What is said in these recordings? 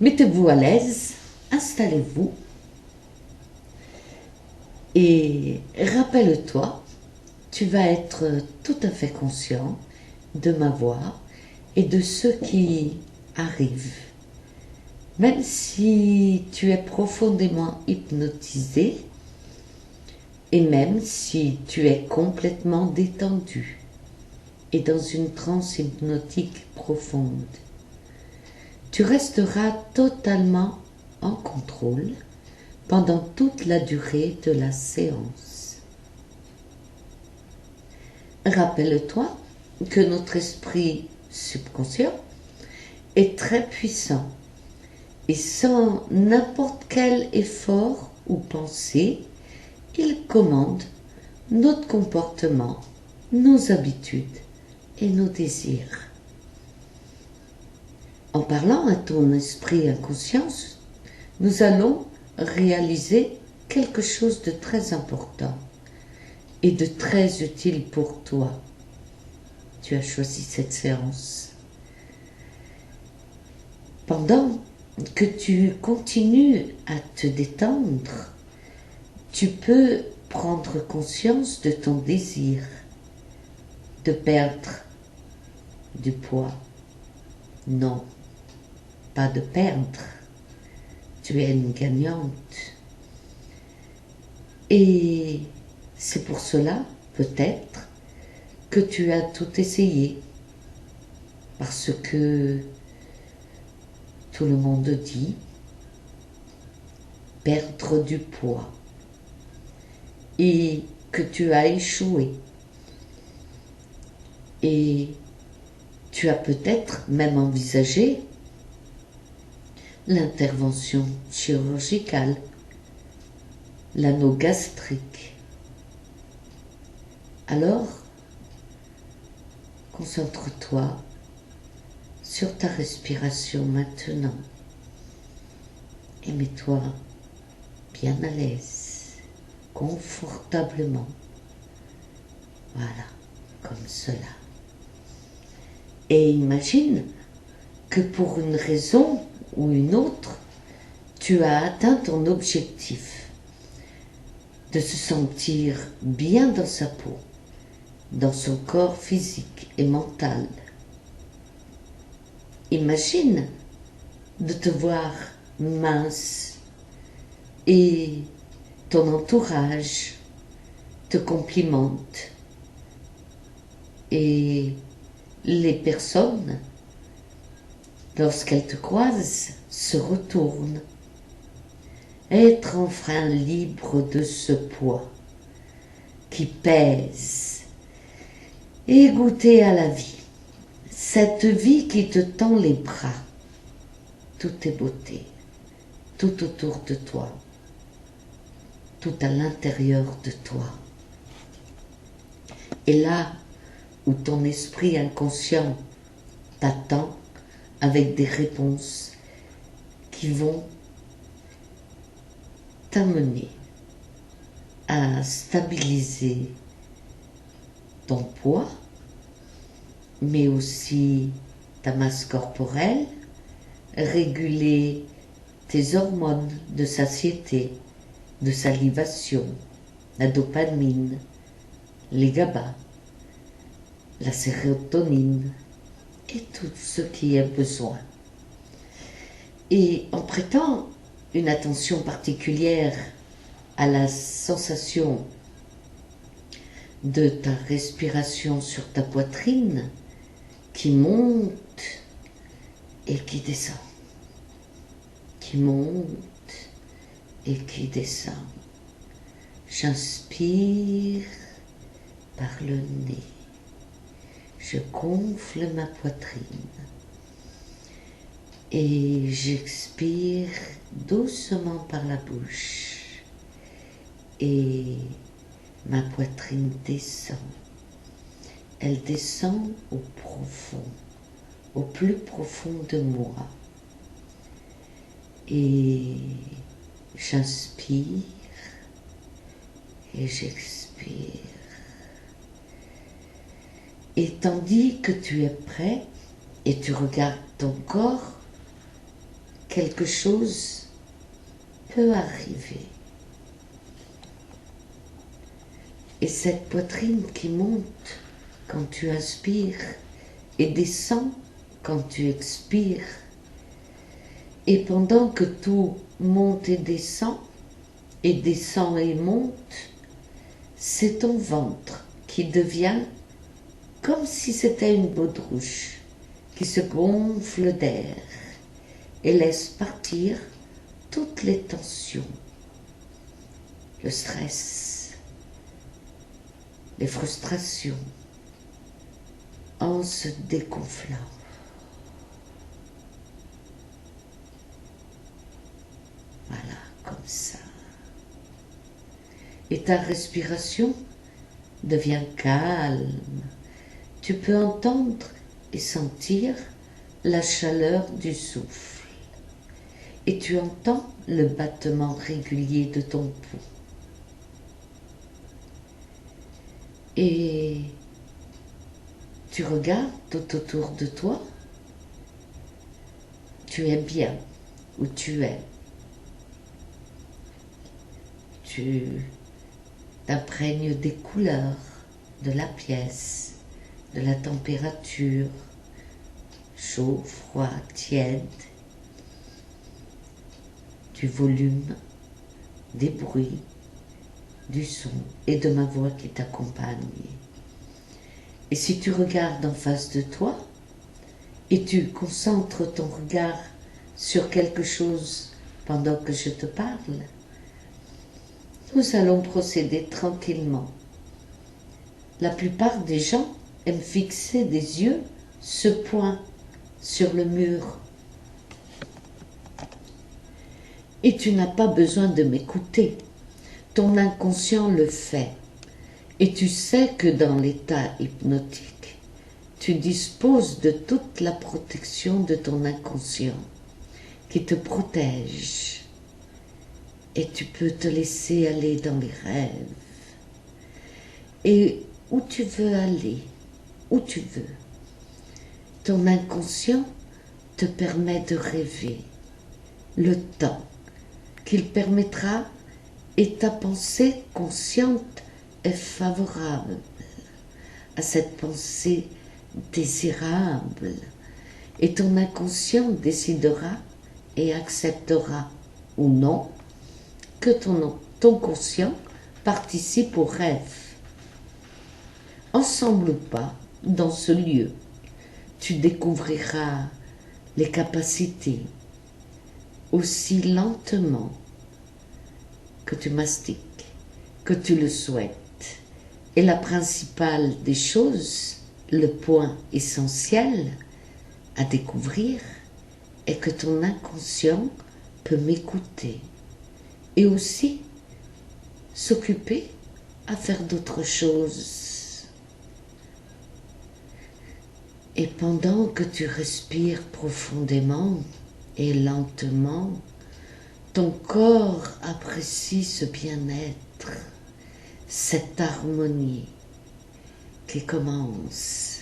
Mettez-vous à l'aise, installez-vous et rappelle-toi, tu vas être tout à fait conscient de ma voix et de ce qui arrive. Même si tu es profondément hypnotisé et même si tu es complètement détendu et dans une transe hypnotique profonde, tu resteras totalement en contrôle pendant toute la durée de la séance. Rappelle-toi que notre esprit subconscient est très puissant et sans n'importe quel effort ou pensée, il commande notre comportement, nos habitudes et nos désirs. En parlant à ton esprit inconscient, nous allons réaliser quelque chose de très important et de très utile pour toi. Tu as choisi cette séance. Pendant que tu continues à te détendre, tu peux prendre conscience de ton désir de perdre du poids. Non, pas de perdre. Tu es une gagnante. Et c'est pour cela, peut-être, que tu as tout essayé. Parce que tout le monde dit perdre du poids. Et que tu as échoué. Et tu as peut-être même envisagé l'intervention chirurgicale, l'anneau gastrique. Alors, concentre-toi sur ta respiration maintenant et mets-toi bien à l'aise, confortablement. Voilà, comme cela. Et imagine que pour une raison ou une autre, tu as atteint ton objectif de se sentir bien dans sa peau, dans son corps physique et mental. Imagine de te voir mince et ton entourage te complimente et les personnes, lorsqu'elles te croisent, se retournent. Être enfin libre de ce poids qui pèse et goûter à la vie, cette vie qui te tend les bras, tout est beauté, tout autour de toi, tout à l'intérieur de toi. Et là où ton esprit inconscient t'attend avec des réponses qui vont t'amener à stabiliser ton poids, mais aussi ta masse corporelle, réguler tes hormones de satiété, de salivation, la dopamine, les GABA, la sérotonine et tout ce qui est besoin. Et en prêtant une attention particulière à la sensation de ta respiration sur ta poitrine qui monte et qui descend, qui monte et qui descend. J'inspire par le nez, je gonfle ma poitrine et j'expire doucement par la bouche et ma poitrine descend. Elle descend au profond, au plus profond de moi. Et j'inspire et j'expire. Et tandis que tu es prêt et tu regardes ton corps quelque chose peut arriver. Et cette poitrine qui monte quand tu inspires et descend quand tu expires. Et pendant que tout monte et descend et monte, c'est ton ventre qui devient comme si c'était une baudruche qui se gonfle d'air et laisse partir toutes les tensions, le stress, les frustrations, en se dégonflant. Voilà, comme ça. Et ta respiration devient calme. Tu peux entendre et sentir la chaleur du souffle. Et tu entends le battement régulier de ton pouls. Et tu regardes tout autour de toi. Tu es bien où tu es. Tu t'imprègnes des couleurs, de la pièce, de la température, chaud, froid, tiède, du volume, des bruits, du son et de ma voix qui t'accompagne. Et si tu regardes en face de toi et tu concentres ton regard sur quelque chose pendant que je te parle, nous allons procéder tranquillement. La plupart des gens aiment fixer des yeux ce point sur le mur. Et tu n'as pas besoin de m'écouter. Ton inconscient le fait. Et tu sais que dans l'état hypnotique, tu disposes de toute la protection de ton inconscient qui te protège. Et tu peux te laisser aller dans les rêves. Et où tu veux aller, où tu veux. Ton inconscient te permet de rêver le temps qu'il permettra et ta pensée consciente est favorable à cette pensée désirable et ton inconscient décidera et acceptera ou non que ton conscient participe au rêve. Ensemble ou pas, dans ce lieu, tu découvriras les capacités aussi lentement que tu mastiques, que tu le souhaites. Et la principale des choses, le point essentiel à découvrir, est que ton inconscient peut m'écouter et aussi s'occuper à faire d'autres choses. Et pendant que tu respires profondément et lentement, ton corps apprécie ce bien-être, cette harmonie qui commence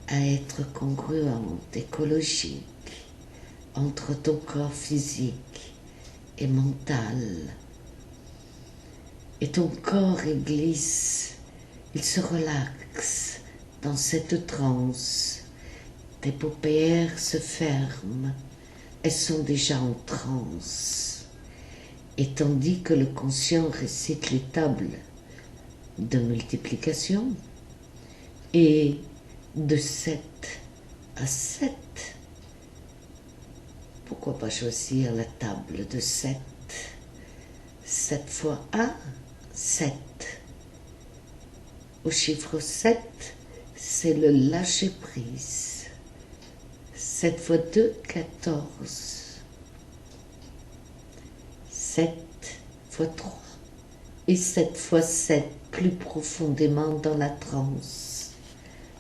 à être congruente, écologique, entre ton corps physique et mental. Et ton corps il glisse, il se relaxe dans cette transe. Tes paupières se ferment, elles sont déjà en transe. Et tandis que le conscient récite les tables de multiplication et de 7 à 7, pourquoi pas choisir la table de 7? 7 fois 1, 7. Au chiffre 7, c'est le lâcher-prise. 7 fois 2, 14. 7 fois 3. Et 7 fois 7, plus profondément dans la transe.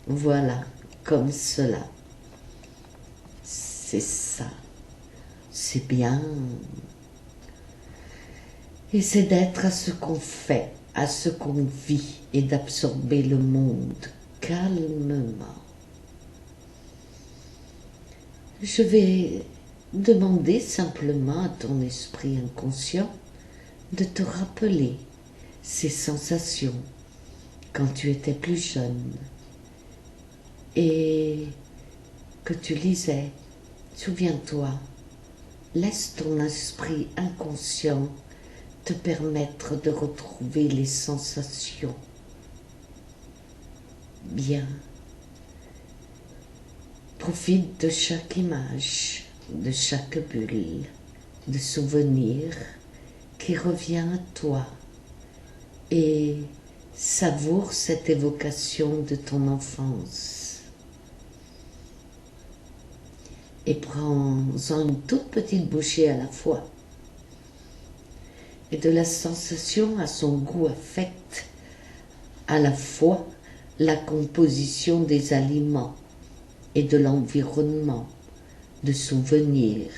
Voilà, comme cela. C'est ça. C'est bien. Et c'est d'être à ce qu'on fait, à ce qu'on vit et d'absorber le monde calmement. Je vais demander simplement à ton esprit inconscient de te rappeler ces sensations quand tu étais plus jeune et que tu lisais. Souviens-toi, laisse ton esprit inconscient te permettre de retrouver les sensations. Bien. Profite de chaque image, de chaque bulle, de souvenir qui revient à toi et savoure cette évocation de ton enfance. Et prends-en une toute petite bouchée à la fois. Et de la sensation à son goût affecte à la fois la composition des aliments et de l'environnement, de souvenirs,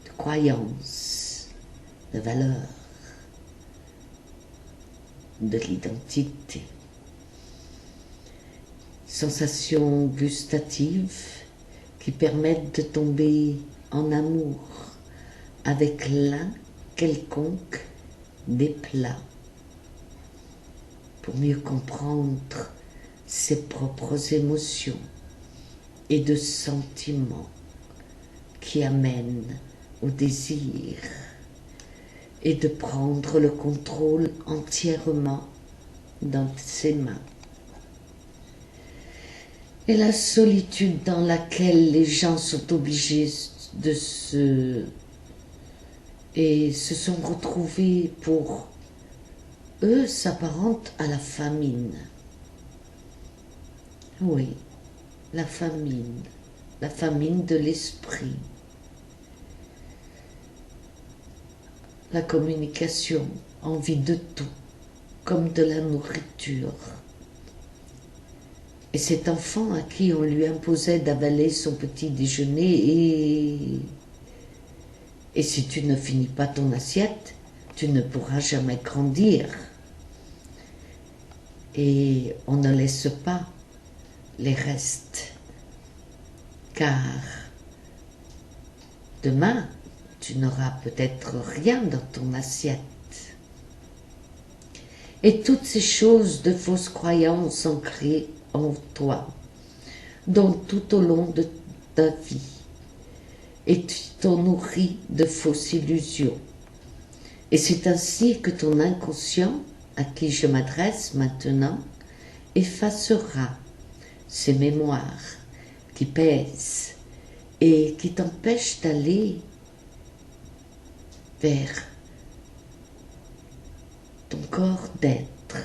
de croyances, de valeurs, de l'identité. Sensations gustatives qui permettent de tomber en amour avec l'un quelconque des plats pour mieux comprendre ses propres émotions et de sentiments qui amènent au désir et de prendre le contrôle entièrement dans ses mains. Et la solitude dans laquelle les gens sont obligés de se sont retrouvés pour eux s'apparente à la famine. Oui, la famine de l'esprit. La communication, envie de tout, comme de la nourriture. Et cet enfant à qui on lui imposait d'avaler son petit déjeuner et si tu ne finis pas ton assiette, tu ne pourras jamais grandir. Et on ne laisse pas les restes, car demain, tu n'auras peut-être rien dans ton assiette. Et toutes ces choses de fausses croyances ancrées en toi, dont tout au long de ta vie, et tu t'en nourris de fausses illusions. Et c'est ainsi que ton inconscient, à qui je m'adresse maintenant, effacera ces mémoires qui pèsent et qui t'empêchent d'aller vers ton corps d'être,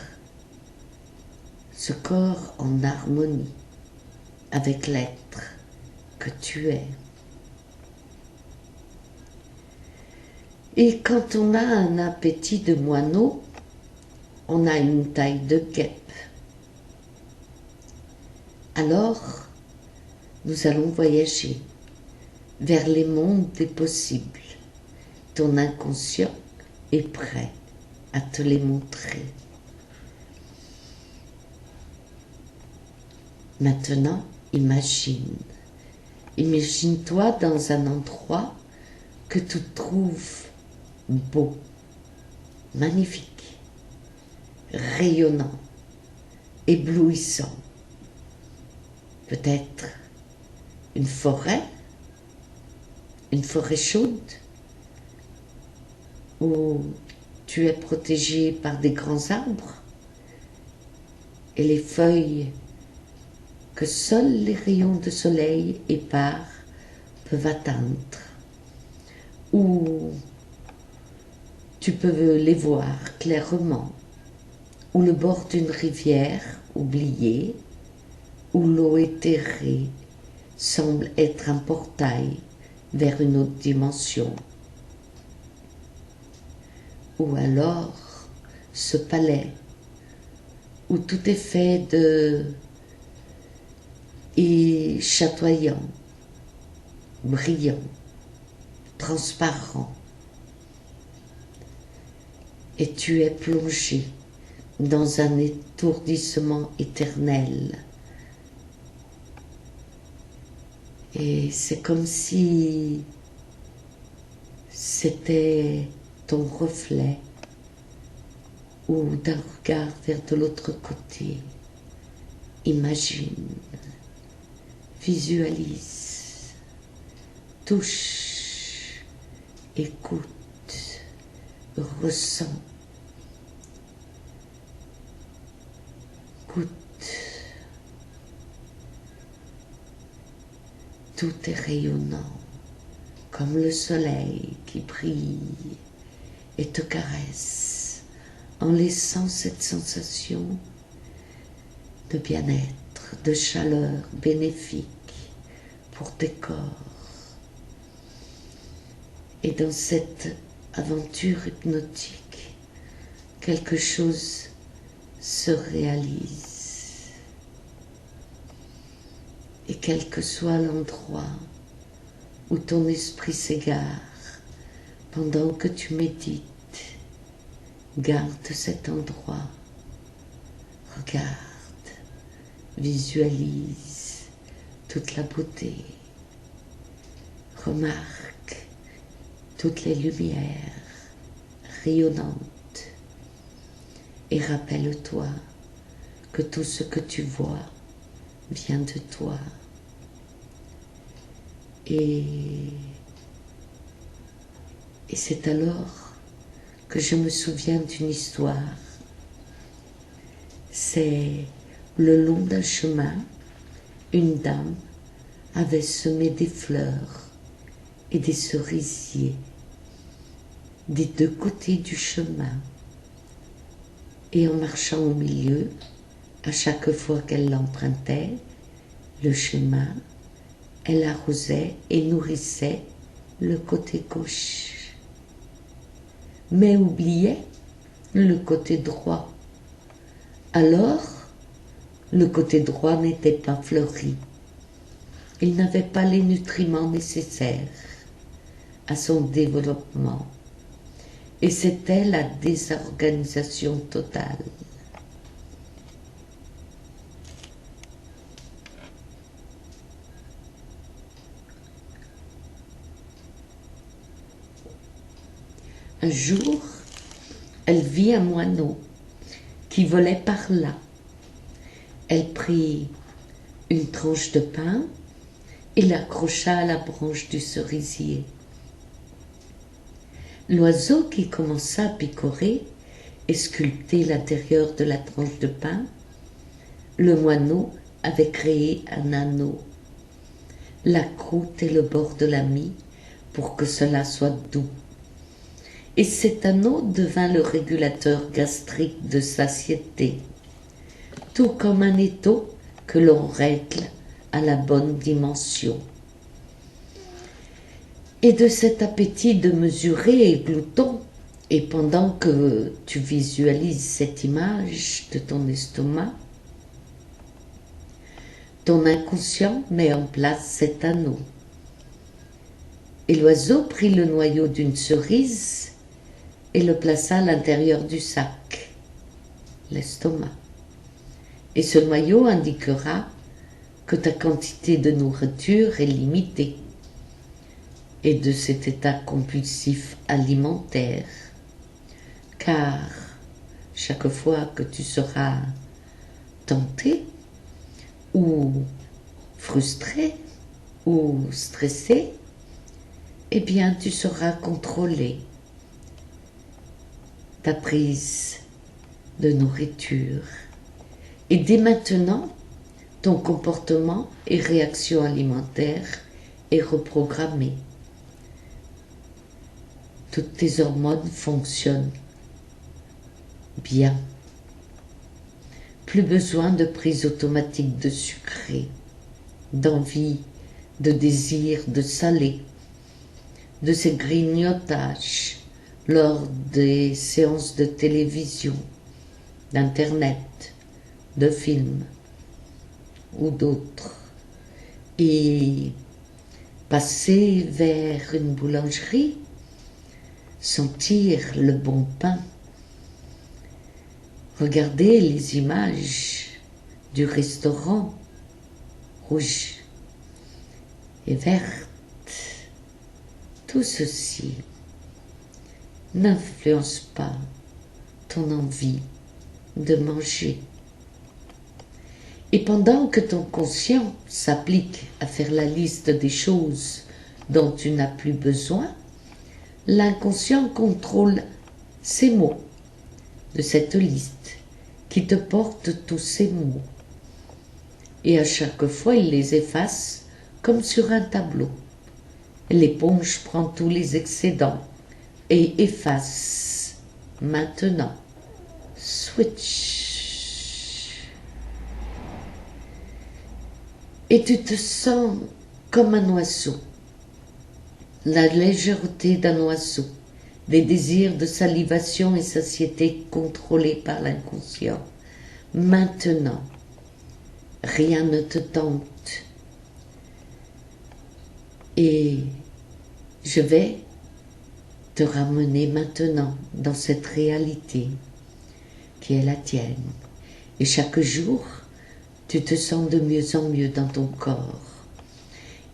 ce corps en harmonie avec l'être que tu es. Et quand on a un appétit de moineau, on a une taille de guêpe. Alors, nous allons voyager vers les mondes des possibles. Ton inconscient est prêt à te les montrer. Maintenant, imagine-toi dans un endroit que tu trouves beau, magnifique, rayonnant, éblouissant. Peut-être une forêt chaude, où tu es protégé par des grands arbres et les feuilles que seuls les rayons de soleil épars peuvent atteindre, où tu peux les voir clairement, ou le bord d'une rivière oubliée, où l'eau éthérée semble être un portail vers une autre dimension. Ou alors ce palais où tout est fait et chatoyant, brillant, transparent. Et tu es plongé dans un étourdissement éternel. Et c'est comme si c'était ton reflet ou d'un regard vers de l'autre côté. Imagine, visualise, touche, écoute, ressens, goûte. Tout est rayonnant, comme le soleil qui brille et te caresse en laissant cette sensation de bien-être, de chaleur bénéfique pour tes corps. Et dans cette aventure hypnotique, quelque chose se réalise. Et quel que soit l'endroit où ton esprit s'égare, pendant que tu médites, garde cet endroit, regarde, visualise toute la beauté, remarque toutes les lumières rayonnantes et rappelle-toi que tout ce que tu vois vient de toi. Et c'est alors que je me souviens d'une histoire. C'est le long d'un chemin, une dame avait semé des fleurs et des cerisiers des deux côtés du chemin. Et en marchant au milieu, à chaque fois qu'elle l'empruntait, le chemin, elle arrosait et nourrissait le côté gauche, mais oubliait le côté droit. Alors, le côté droit n'était pas fleuri. Il n'avait pas les nutriments nécessaires à son développement. Et c'était la désorganisation totale. Un jour, elle vit un moineau qui volait par là. Elle prit une tranche de pain et l'accrocha à la branche du cerisier. L'oiseau qui commença à picorer et sculpter l'intérieur de la tranche de pain, le moineau avait créé un anneau, la croûte et le bord de la mie pour que cela soit doux. Et cet anneau devint le régulateur gastrique de satiété, tout comme un étau que l'on règle à la bonne dimension. Et de cet appétit de mesurer et glouton, et pendant que tu visualises cette image de ton estomac, ton inconscient met en place cet anneau. Et l'oiseau prit le noyau d'une cerise et le plaça à l'intérieur du sac, l'estomac. Et ce noyau indiquera que ta quantité de nourriture est limitée et de cet état compulsif alimentaire. Car chaque fois que tu seras tenté ou frustré ou stressé, eh bien tu seras contrôlé. Ta prise de nourriture. Et dès maintenant, ton comportement et réaction alimentaire est reprogrammé. Toutes tes hormones fonctionnent bien. Plus besoin de prise automatique de sucré, d'envie, de désir de salé, de ces grignotages lors des séances de télévision, d'internet, de films ou d'autres. Et passer vers une boulangerie, sentir le bon pain, regarder les images du restaurant rouge et verte, tout ceci n'influence pas ton envie de manger. Et pendant que ton conscient s'applique à faire la liste des choses dont tu n'as plus besoin, l'inconscient contrôle ces mots de cette liste qui te porte tous ces mots. Et à chaque fois, il les efface comme sur un tableau. L'éponge prend tous les excédents et efface. Maintenant, switch. Et tu te sens comme un oiseau, la légèreté d'un oiseau, des désirs de salivation et satiété contrôlés par l'inconscient. Maintenant, rien ne te tente. Et je vais te ramener maintenant dans cette réalité qui est la tienne. Et chaque jour, tu te sens de mieux en mieux dans ton corps.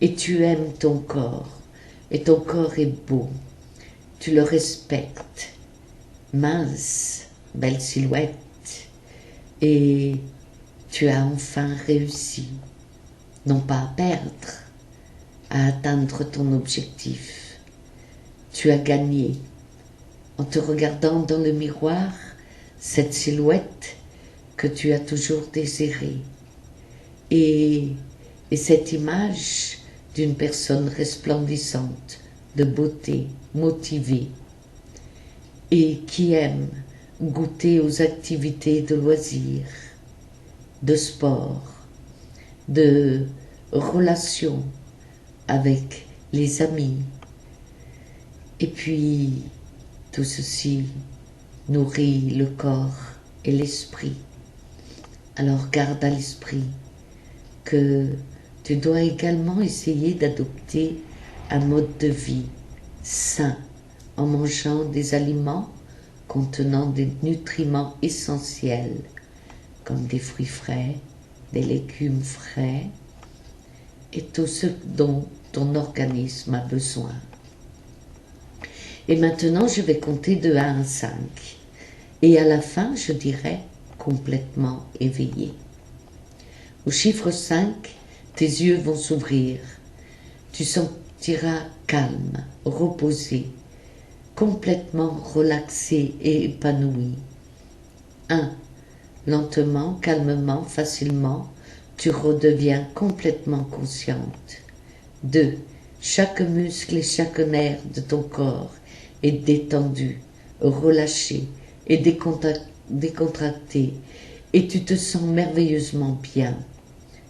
Et tu aimes ton corps. Et ton corps est beau. Tu le respectes. Mince, belle silhouette. Et tu as enfin réussi. Non pas à perdre, à atteindre ton objectif. Tu as gagné. En te regardant dans le miroir, cette silhouette que tu as toujours désirée. Et cette image d'une personne resplendissante, de beauté, motivée, et qui aime goûter aux activités de loisirs, de sport, de relations avec les amis. Et puis, tout ceci nourrit le corps et l'esprit. Alors garde à l'esprit que tu dois également essayer d'adopter un mode de vie sain en mangeant des aliments contenant des nutriments essentiels comme des fruits frais, des légumes frais et tout ce dont ton organisme a besoin. Et maintenant, je vais compter de 1 à 5. Et à la fin, je dirai complètement éveillé. Au chiffre 5, tes yeux vont s'ouvrir. Tu sentiras calme, reposé, complètement relaxé et épanoui. 1. Lentement, calmement, facilement, tu redeviens complètement consciente. 2. Chaque muscle et chaque nerf de ton corps est détendu, relâché et décontracté, et tu te sens merveilleusement bien.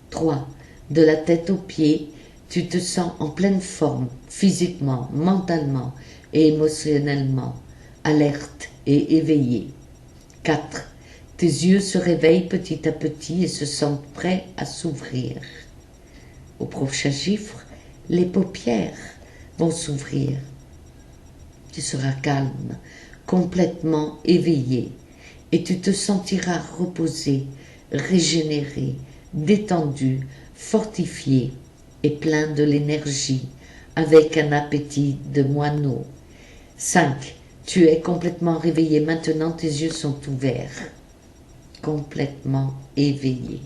3. De la tête aux pieds, tu te sens en pleine forme, physiquement, mentalement et émotionnellement, alerte et éveillé. 4. Tes yeux se réveillent petit à petit et se sentent prêts à s'ouvrir. Au prochain chiffre, les paupières vont s'ouvrir. Tu seras calme, complètement éveillé, et tu te sentiras reposé, régénéré, détendu, fortifié et plein de l'énergie, avec un appétit de moineau. 5. Tu es complètement réveillé. Maintenant, tes yeux sont ouverts, complètement éveillé.